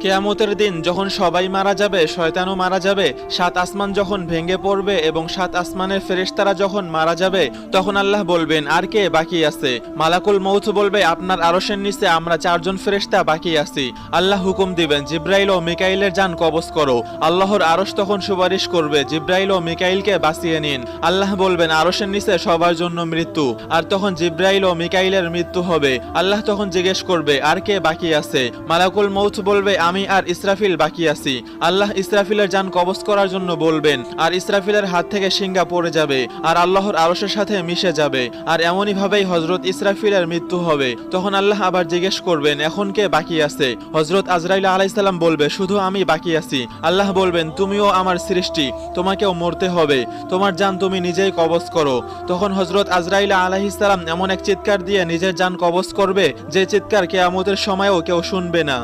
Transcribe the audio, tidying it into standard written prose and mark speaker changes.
Speaker 1: কিয়ামতের দিন যখন সবাই মারা যাবে, শয়তানও মারা যাবে, সাত আসমান যখন ভেঙে পড়বে এবং সাত আসমানের ফেরেশতারা যখন মারা যাবে, তখন আল্লাহ বলবেন, আর কে বাকি আছে? মালাকুল মউত বলবে, আপনার আরশের নিচে আমরা চারজন ফেরেশতা বাকি আছি। আল্লাহ হুকুম দিবেন, জিব্রাইল ও মিকাইলের জান কবজ করো। আল্লাহর আরশ তখন সুপারিশ করবে, জিব্রাইল ও মিকাইলকে বাঁচিয়ে নিন। আল্লাহ বলবেন, আরশের নিচে সবার জন্য মৃত্যু। আর তখন জিব্রাইল ও মিকাইলের মৃত্যু হবে। আল্লাহ তখন জিজ্ঞেস করবে, আর কে বাকি আছে? মালাকুল মউত বলবে, আমি আর ইসরাফিল বাকি আছি। আল্লাহ ইসরাফিলের জান কবজ করার জন্য বলবেন, আর ইসরাফিলের হাত থেকে শিঙ্গা পড়ে যাবে আর আল্লাহর আরশের সাথে মিশে যাবে। আর এমনই ভাবেই হযরত ইসরাফিলের মৃত্যু হবে। তখন আল্লাহ আবার জিজ্ঞেস করবেন, এখন কে বাকি আছে? হযরত আজরাইল আলাইহিস সালাম বলবে, শুধু আমি বাকি আছি। আল্লাহ বলবেন, তুমিও আমার সৃষ্টি, তোমাকেও মরতে হবে, তোমার জান তুমি নিজেই কবজ করো। তখন হযরত আজরাইল আলাইহিস সালাম এমন এক চিৎকার দিয়ে নিজের জান কবজ করবে, যে চিৎকার কিয়ামতের সময়ও কেউ শুনবে না।